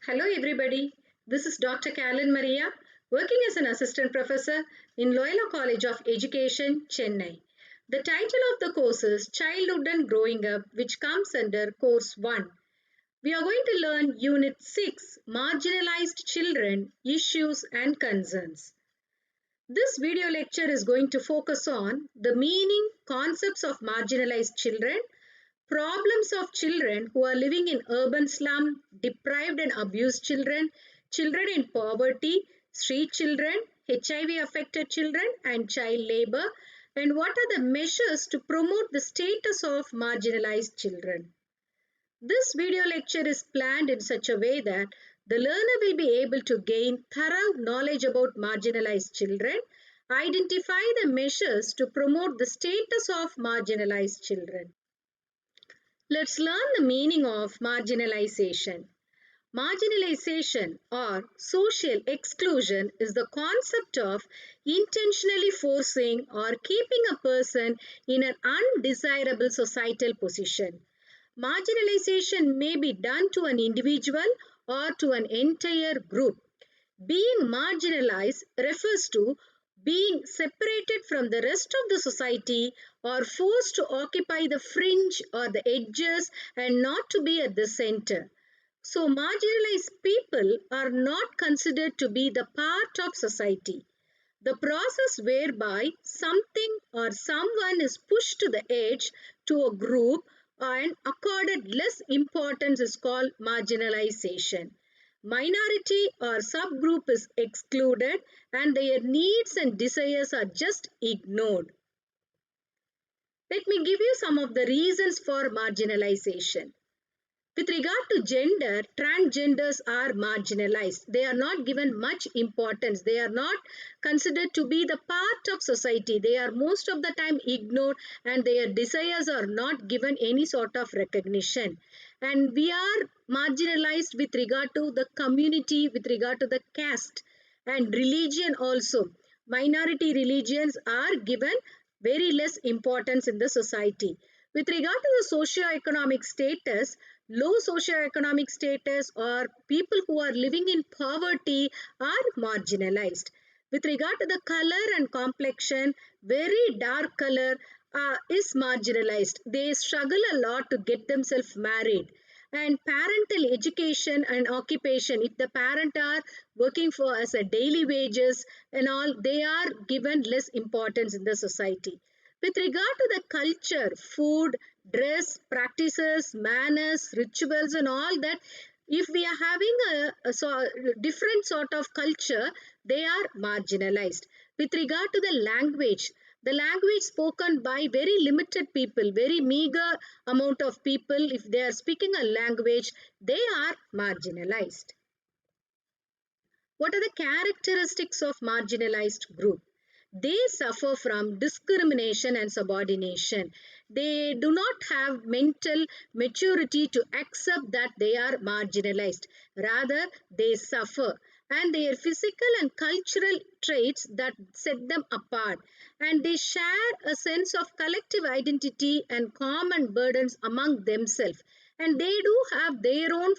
Hello, everybody. This is Dr. Carolyn Maria, working as an assistant professor in Loyola College of Education, Chennai. The title of the course is Childhood and Growing Up, which comes under Course 1. We are going to learn Unit 6 Marginalized Children, Issues and Concerns. This video lecture is going to focus on the meaning, concepts of marginalized children, problems of children who are living in urban slum, deprived and abused children, children in poverty, street children, HIV affected children, and child labor, and what are the measures to promote the status of marginalized children. This video lecture is planned in such a way that the learner will be able to gain thorough knowledge about marginalized children, identify the measures to promote the status of marginalized children. Let's learn the meaning of marginalization. Marginalization or social exclusion is the concept of intentionally forcing or keeping a person in an undesirable societal position. Marginalization may be done to an individual or to an entire group. Being marginalized refers to being separated from the rest of the society or forced to occupy the fringe or the edges and not to be at the center. So, marginalized people are not considered to be the part of society. The process whereby something or someone is pushed to the edge to a group and accorded less importance is called marginalization. Minority or subgroup is excluded and their needs and desires are just ignored. Let me give you some of the reasons for marginalization. With regard to gender, transgenders are marginalized. They are not given much importance. They are not considered to be the part of society. They are most of the time ignored and their desires are not given any sort of recognition. And we are marginalized with regard to the community, with regard to the caste and religion also. Minority religions are given very less importance in the society. With regard to the socio-economic status, low socio-economic status or people who are living in poverty are marginalized. With regard to the color and complexion, very dark color is marginalized. They struggle a lot to get themselves married. And parental education and occupation, if the parent are working for as a daily wages and all, they are given less importance in the society. With regard to the culture, food, dress, practices, manners, rituals and all that, if we are having a different sort of culture, they are marginalized. With regard to the language spoken by very limited people, very meager amount of people, if they are speaking a language, they are marginalized. What are the characteristics of marginalized group? They suffer from discrimination and subordination. They do not have mental maturity to accept that they are marginalized. Rather, they suffer and their physical and cultural traits that set them apart, and they share a sense of collective identity and common burdens among themselves, and they do have their own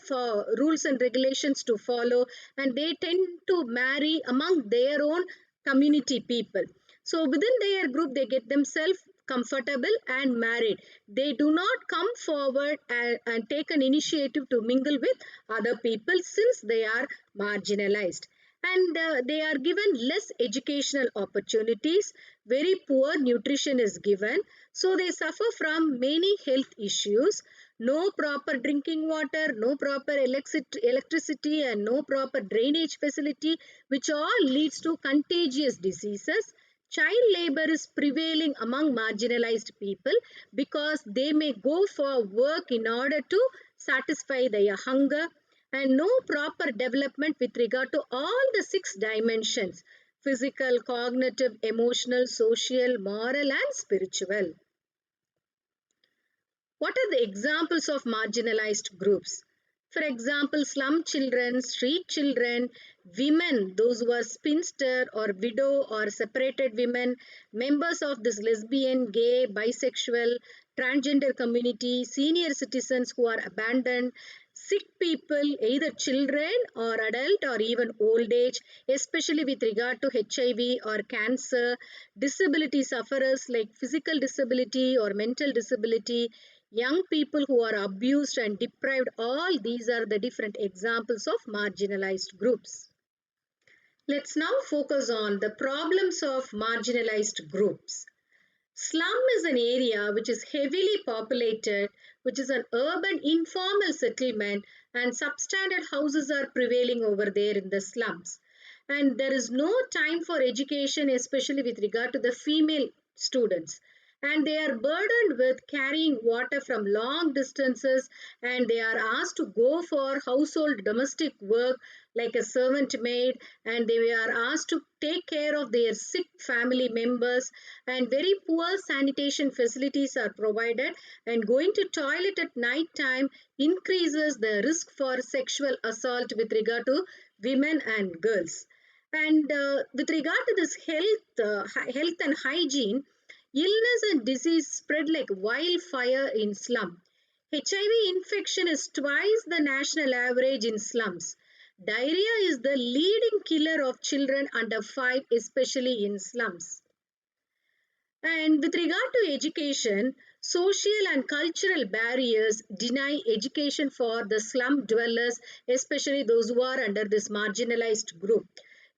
rules and regulations to follow, and they tend to marry among their own community people. So within their group they get themselves comfortable and married. They do not come forward and take an initiative to mingle with other people since they are marginalized, and they are given less educational opportunities. Very poor nutrition is given, so they suffer from many health issues. No proper drinking water, no proper electricity and no proper drainage facility, which all leads to contagious diseases. Child labor is prevailing among marginalized people because they may go for work in order to satisfy their hunger, and no proper development with regard to all the six dimensions: physical, cognitive, emotional, social, moral and spiritual. What are the examples of marginalized groups? For example, slum children, street children, women, those who are spinster or widow or separated women, members of this lesbian, gay, bisexual, transgender community, senior citizens who are abandoned, sick people, either children or adult or even old age, especially with regard to HIV or cancer, disability sufferers like physical disability or mental disability, young people who are abused and deprived, all these are the different examples of marginalized groups. Let's now focus on the problems of marginalized groups. Slum is an area which is heavily populated, which is an urban informal settlement, and substandard houses are prevailing over there in the slums. And there is no time for education, especially with regard to the female students. And they are burdened with carrying water from long distances, and they are asked to go for household domestic work like a servant maid, and they are asked to take care of their sick family members, and very poor sanitation facilities are provided, and going to toilet at night time increases the risk for sexual assault with regard to women and girls. And with regard to this health and hygiene, illness and disease spread like wildfire in slum. HIV infection is twice the national average in slums. Diarrhea is the leading killer of children under 5, especially in slums. And with regard to education, social and cultural barriers deny education for the slum dwellers, especially those who are under this marginalized group.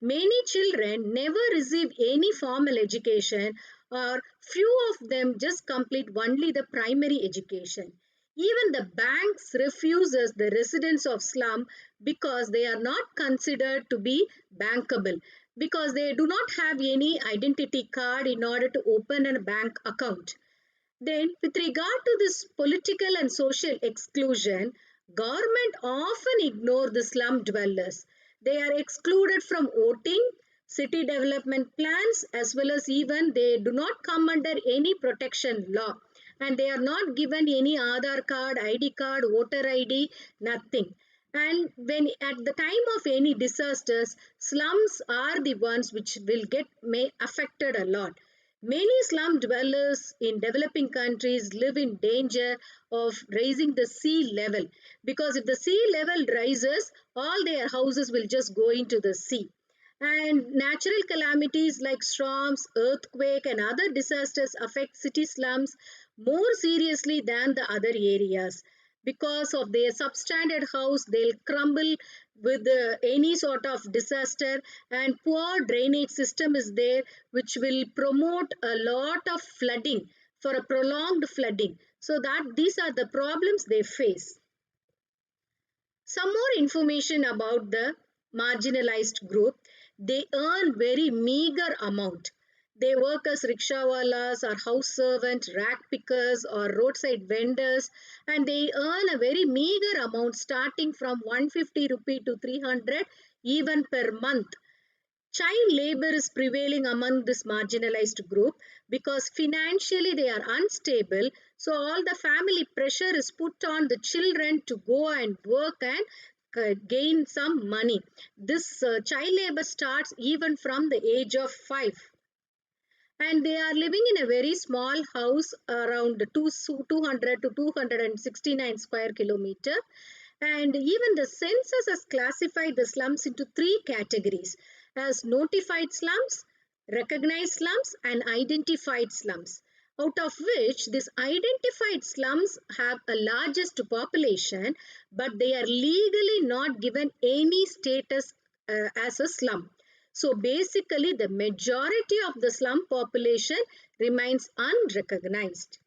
Many children never receive any formal education, or few of them just complete only the primary education. Even the banks refuses the residents of slum because they are not considered to be bankable, because they do not have any identity card in order to open a bank account. Then, with regard to this political and social exclusion, government often ignore the slum dwellers. They are excluded from voting, city development plans, as well as even they do not come under any protection law, and they are not given any Aadhaar card, ID card, voter ID, nothing. And when at the time of any disasters, slums are the ones which will get affected a lot. Many slum dwellers in developing countries live in danger of raising the sea level, because if the sea level rises, all their houses will just go into the sea. And natural calamities like storms, earthquake, and other disasters affect city slums more seriously than the other areas. Because of their substandard house, they'll crumble with any sort of disaster, and poor drainage system is there, which will promote a lot of flooding for a prolonged flooding. So that these are the problems they face. Some more information about the marginalized group. They earn very meager amount. They work as rickshawalas or house servants, rack pickers or roadside vendors, and they earn a very meager amount starting from 150 rupee to 300 even per month. Child labor is prevailing among this marginalized group because financially they are unstable. So all the family pressure is put on the children to go and work and gain some money. This child labor starts even from the age of 5, and they are living in a very small house around 200 to 269 square kilometer. And even the census has classified the slums into 3 categories as notified slums, recognized slums, and identified slums, out of which these identified slums have a largest population, but they are legally not given any status as a slum. So basically, the majority of the slum population remains unrecognized.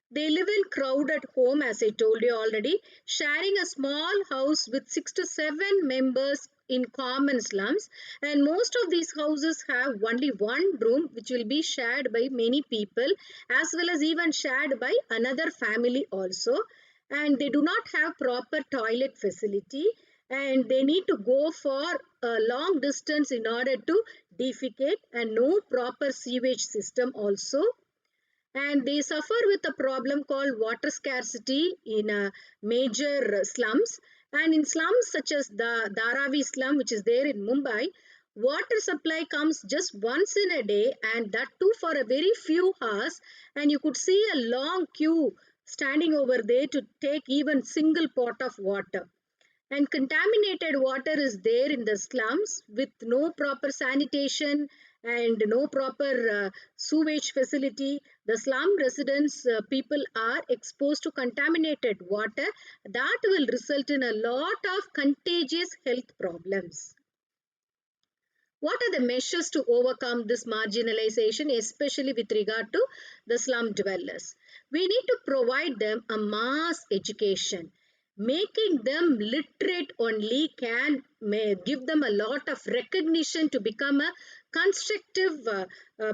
They live in crowded home, as I told you already, sharing a small house with 6 to 7 members in common slums, and most of these houses have only one room which will be shared by many people, as well as even shared by another family also. And they do not have proper toilet facility, and they need to go for a long distance in order to defecate, and no proper sewage system also. And they suffer with a problem called water scarcity in major slums. And in slums such as the Dharavi slum, which is there in Mumbai, water supply comes just once in a day, and that too for a very few hours, and you could see a long queue standing over there to take even single pot of water. And contaminated water is there in the slums with no proper sanitation and no proper sewage facility. The slum residents people are exposed to contaminated water that will result in a lot of contagious health problems. What are the measures to overcome this marginalization, especially with regard to the slum dwellers? We need to provide them a mass education. Making them literate only can give them a lot of recognition to become a constructive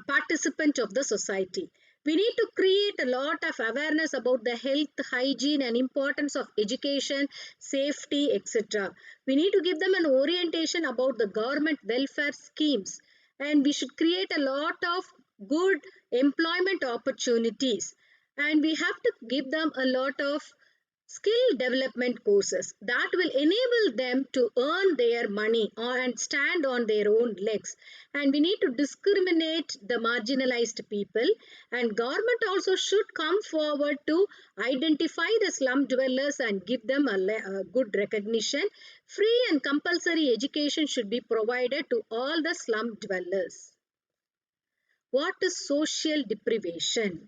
participant of the society. We need to create a lot of awareness about the health, hygiene, and importance of education, safety, etc. We need to give them an orientation about the government welfare schemes, and we should create a lot of good employment opportunities, and we have to give them a lot of skill development courses that will enable them to earn their money and stand on their own legs. And we need to discriminate the marginalized people, and government also should come forward to identify the slum dwellers and give them a good recognition. Free and compulsory education should be provided to all the slum dwellers. What is social deprivation?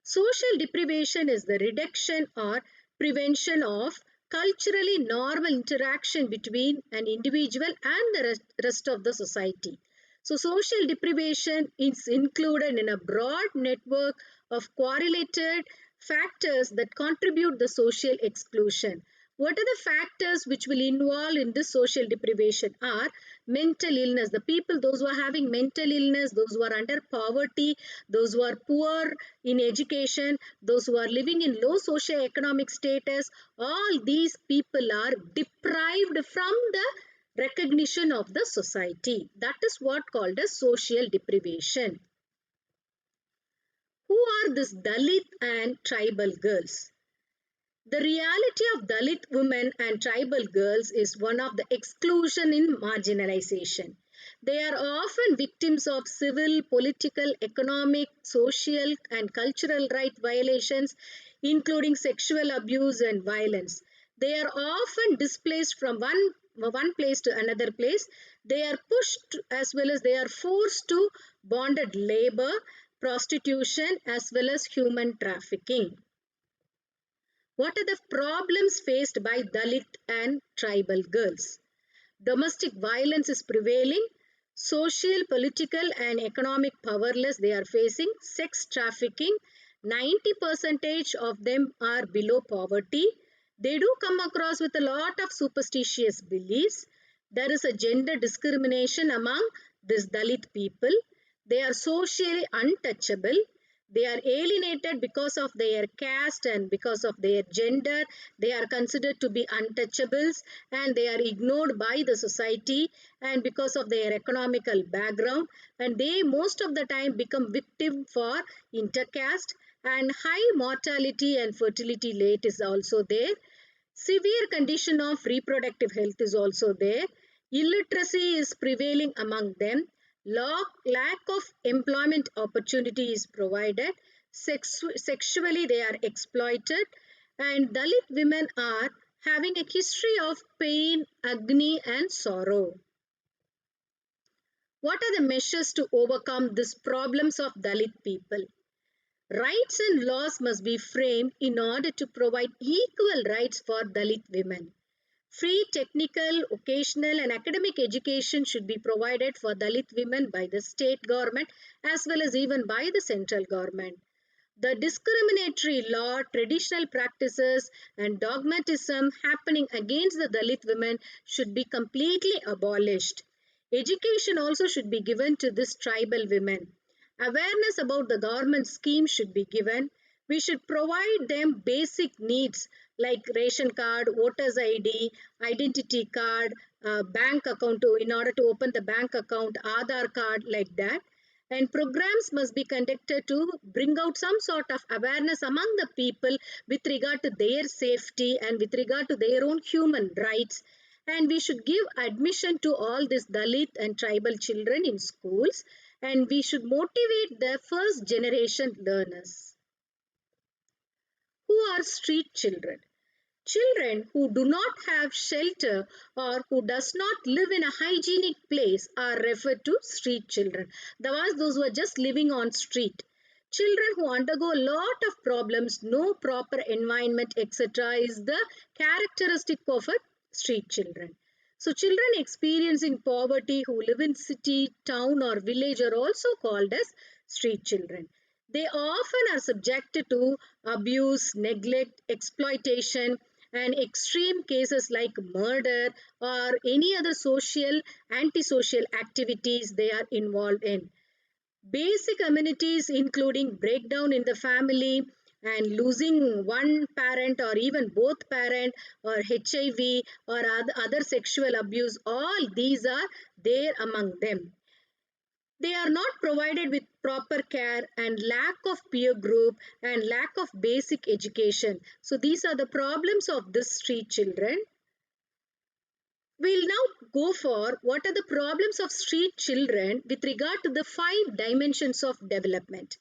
Social deprivation is the reduction or prevention of culturally normal interaction between an individual and the rest of the society. So, social deprivation is included in a broad network of correlated factors that contribute the social exclusion. What are the factors which will involve in this social deprivation are mental illness. The people, those who are having mental illness, those who are under poverty, those who are poor in education, those who are living in low socio-economic status, all these people are deprived from the recognition of the society. That is what called as social deprivation. Who are these Dalit and tribal girls? The reality of Dalit women and tribal girls is one of the exclusion in marginalization. They are often victims of civil, political, economic, social, and cultural right violations, including sexual abuse and violence. They are often displaced from one place to another place. They are pushed as well as they are forced to bonded labor, prostitution, as well as human trafficking. What are the problems faced by Dalit and tribal girls? Domestic violence is prevailing. Social, political, and economic powerless they are facing. Sex trafficking. 90% of them are below poverty. They do come across with a lot of superstitious beliefs. There is a gender discrimination among these Dalit people. They are socially untouchable. They are alienated because of their caste and because of their gender. They are considered to be untouchables, and they are ignored by the society, and because of their economical background, and they most of the time become victim for intercaste, and high mortality and fertility rate is also there. Severe condition of reproductive health is also there. Illiteracy is prevailing among them. Lack of employment opportunity is provided. Sexually they are exploited. And Dalit women are having a history of pain, agony, and sorrow. What are the measures to overcome these problems of Dalit people? Rights and laws must be framed in order to provide equal rights for Dalit women. Free technical, vocational, and academic education should be provided for Dalit women by the state government as well as even by the central government. The discriminatory law, traditional practices, and dogmatism happening against the Dalit women should be completely abolished. Education also should be given to these tribal women. Awareness about the government scheme should be given. We should provide them basic needs like ration card, voters ID, identity card, bank account in order to open the bank account, Aadhaar card, like that. And programs must be conducted to bring out some sort of awareness among the people with regard to their safety and with regard to their own human rights. And we should give admission to all these Dalit and tribal children in schools, and we should motivate the first generation learners. Who are street children? Children who do not have shelter or who does not live in a hygienic place are referred to street children. The ones those who are just living on street. Children who undergo a lot of problems, no proper environment, etc. is the characteristic of a street children. So children experiencing poverty who live in city, town or village are also called as street children. They often are subjected to abuse, neglect, exploitation, and extreme cases like murder or any other social, antisocial activities they are involved in. Basic amenities including breakdown in the family and losing one parent or even both parent or HIV or other sexual abuse, all these are there among them. They are not provided with proper care and lack of peer group and lack of basic education. So these are the problems of these street children. We'll now go for what are the problems of street children with regard to the 5 dimensions of development.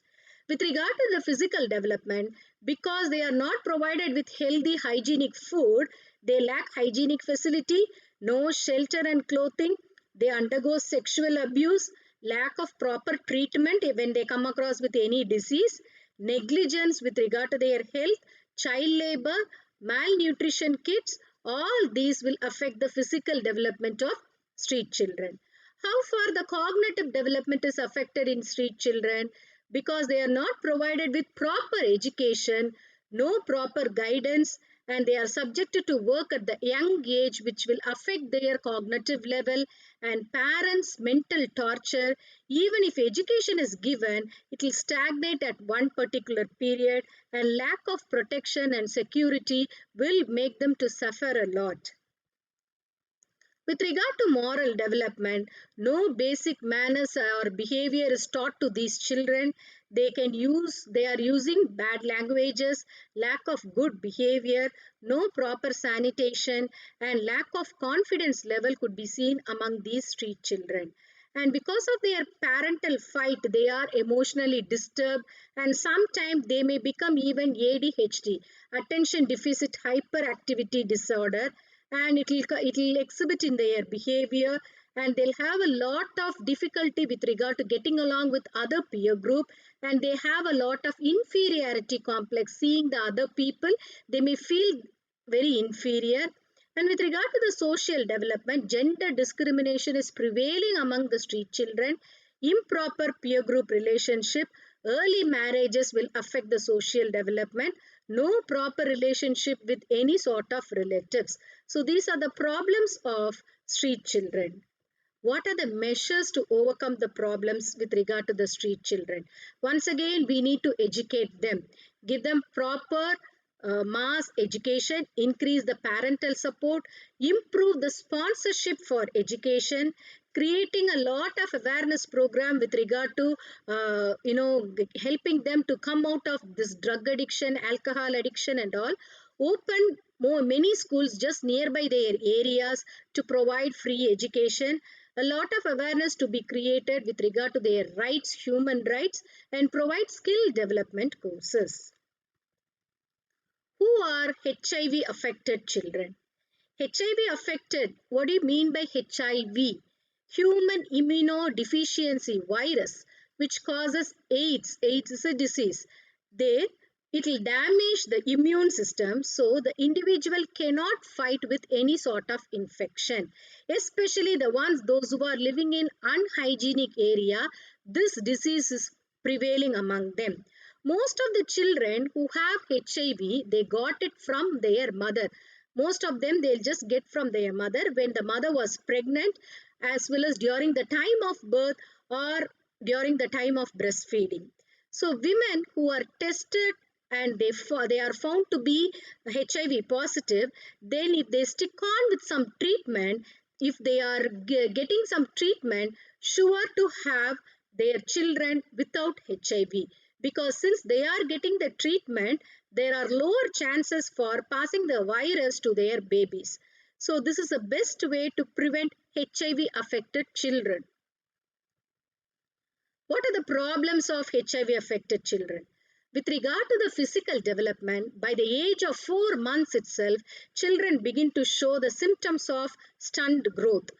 With regard to the physical development, because they are not provided with healthy hygienic food, they lack hygienic facility, no shelter and clothing, they undergo sexual abuse, lack of proper treatment when they come across with any disease, negligence with regard to their health, child labor, malnutrition kits, all these will affect the physical development of street children. How far the cognitive development is affected in street children? Because they are not provided with proper education, no proper guidance, and they are subjected to work at the young age, which will affect their cognitive level and parents' mental torture. Even if education is given, it will stagnate at one particular period, and lack of protection and security will make them to suffer a lot. With regard to moral development, no basic manners or behavior is taught to these children. They are using bad languages, lack of good behavior, no proper sanitation, and lack of confidence level could be seen among these street children. And because of their parental fight, they are emotionally disturbed, and sometimes they may become even ADHD, attention deficit hyperactivity disorder, and it will exhibit in their behavior, and they'll have a lot of difficulty with regard to getting along with other peer group, and they have a lot of inferiority complex. Seeing the other people, they may feel very inferior. And with regard to the social development, gender discrimination is prevailing among the street children. Improper peer group relationship, early marriages will affect the social development. No proper relationship with any sort of relatives. So these are the problems of street children. What are the measures to overcome the problems with regard to the street children? Once again, we need to educate them, give them proper mass education, increase the parental support, improve the sponsorship for education, creating a lot of awareness program with regard to helping them to come out of this drug addiction, alcohol addiction and all. Open many schools just nearby their areas to provide free education. A lot of awareness to be created with regard to their rights, human rights, and provide skill development courses. Who are HIV affected children? HIV affected, what do you mean by HIV? Human immunodeficiency virus, which causes AIDS. AIDS is a disease. There, it will damage the immune system, so the individual cannot fight with any sort of infection. Especially the ones, those who are living in unhygienic area, this disease is prevailing among them. Most of the children who have HIV, they got it from their mother. Most of them they'll just get from their mother when the mother was pregnant, as well as during the time of birth or during the time of breastfeeding. So women who are tested and they are found to be HIV positive, then if they stick on with some treatment, if they are getting some treatment, sure to have their children without HIV, because since they are getting the treatment, there are lower chances for passing the virus to their babies. So this is the best way to prevent HIV affected children. What are the problems of HIV affected children? With regard to the physical development, by the age of 4 months itself, children begin to show the symptoms of stunted growth.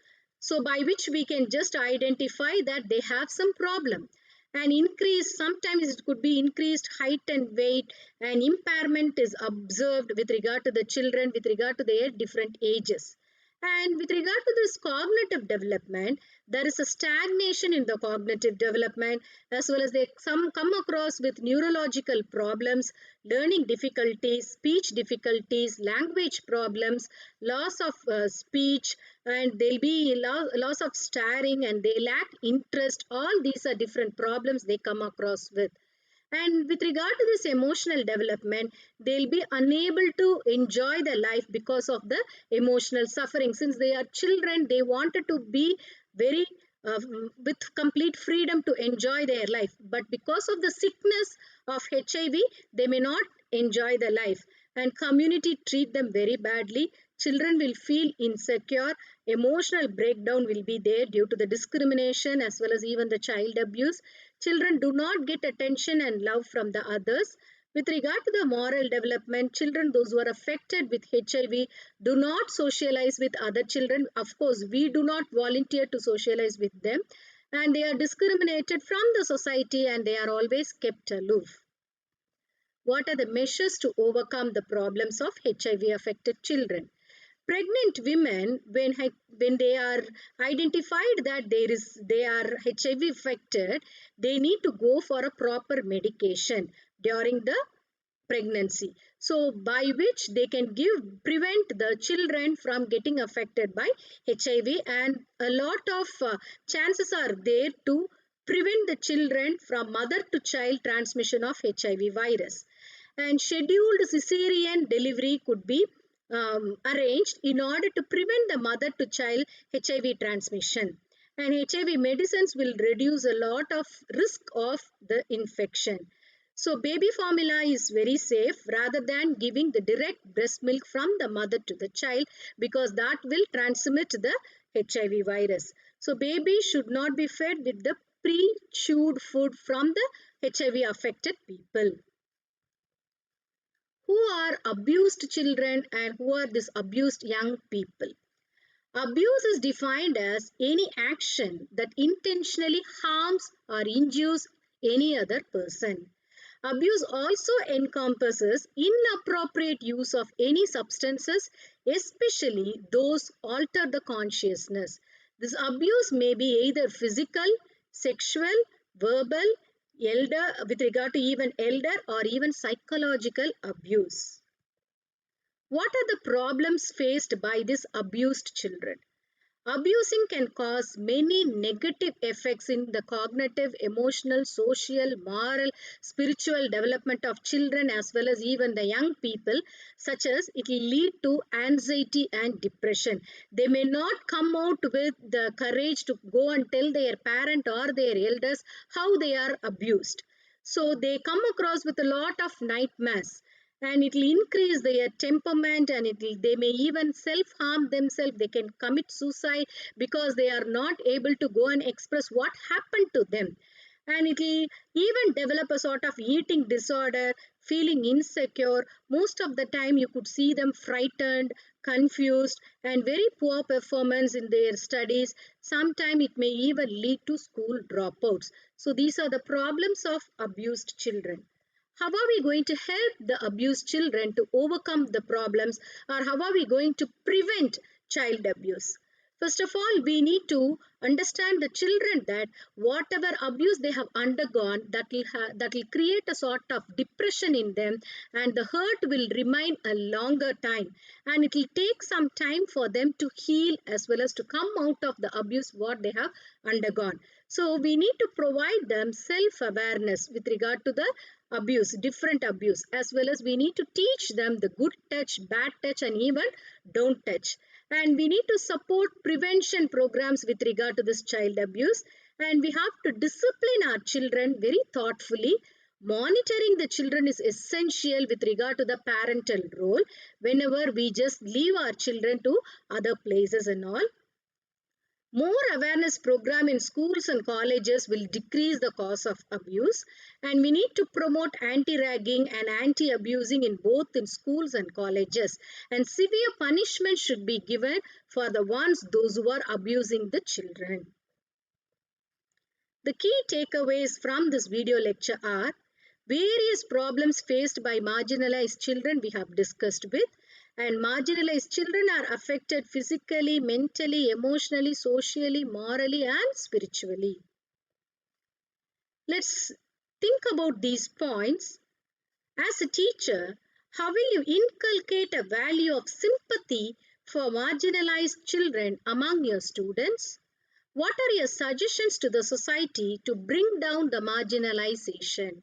So by which we can just identify that they have some problem. And increase, sometimes it could be increased height and weight, and impairment is observed with regard to the children with regard to their different ages. And with regard to this cognitive development, there is a stagnation in the cognitive development, as well as they some come across with neurological problems, learning difficulties, speech difficulties, language problems, loss of speech, and there'll be loss of staring, and they lack interest. All these are different problems they come across with. And with regard to this emotional development, they'll be unable to enjoy their life because of the emotional suffering. Since they are children, they wanted to be very with complete freedom to enjoy their life. But because of the sickness of HIV, they may not enjoy the life. And community treat them very badly. Children will feel insecure. Emotional breakdown will be there due to the discrimination as well as even the child abuse. Children do not get attention and love from the others. With regard to the moral development, children, those who are affected with HIV, do not socialize with other children. Of course, we do not volunteer to socialize with them, and they are discriminated from the society, and they are always kept aloof. What are the measures to overcome the problems of HIV affected children? Pregnant women, when they are identified that they are HIV affected, they need to go for a proper medication during the pregnancy, so by which they can prevent the children from getting affected by HIV, and a lot of chances are there to prevent the children from mother to child transmission of HIV virus. And scheduled cesarean delivery could be arranged in order to prevent the mother to child HIV transmission. And HIV medicines will reduce a lot of risk of the infection. So baby formula is very safe rather than giving the direct breast milk from the mother to the child, because that will transmit the HIV virus. So baby should not be fed with the pre-chewed food from the HIV affected people. Who are abused children and who are these abused young people? Abuse is defined as any action that intentionally harms or injures any other person. Abuse also encompasses inappropriate use of any substances, especially those alter the consciousness. This abuse may be either physical, sexual, verbal, elder, with regard to even elder, or even psychological abuse. What are the problems faced by these abused children? Abusing can cause many negative effects in the cognitive, emotional, social, moral, spiritual development of children as well as even the young people, such as it will lead to anxiety and depression. They may not come out with the courage to go and tell their parent or their elders how they are abused. So they come across with a lot of nightmares, and it will increase their temperament, and they may even self-harm themselves. They can commit suicide because they are not able to go and express what happened to them. And it will even develop a sort of eating disorder, feeling insecure. Most of the time you could see them frightened, confused, and very poor performance in their studies. Sometimes it may even lead to school dropouts. So these are the problems of abused children. How are we going to help the abused children to overcome the problems, or how are we going to prevent child abuse? First of all, we need to understand the children that whatever abuse they have undergone, that will create a sort of depression in them, and the hurt will remain a longer time, and it will take some time for them to heal as well as to come out of the abuse what they have undergone. So we need to provide them self-awareness with regard to the abuse, different abuse, as well as we need to teach them the good touch, bad touch, and even don't touch. And we need to support prevention programs with regard to this child abuse, and we have to discipline our children very thoughtfully. Monitoring the children is essential with regard to the parental role whenever we just leave our children to other places and all. More awareness program in schools and colleges will decrease the cause of abuse, and we need to promote anti-ragging and anti-abusing in both in schools and colleges, and severe punishment should be given for the ones those who are abusing the children. The key takeaways from this video lecture are various problems faced by marginalized children we have discussed with, and marginalized children are affected physically, mentally, emotionally, socially, morally and spiritually. Let's think about these points. As a teacher, how will you inculcate a value of sympathy for marginalized children among your students? What are your suggestions to the society to bring down the marginalization?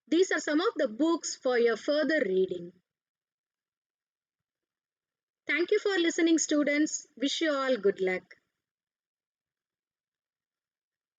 These are some of the books for your further reading. Thank you for listening, students. Wish you all good luck.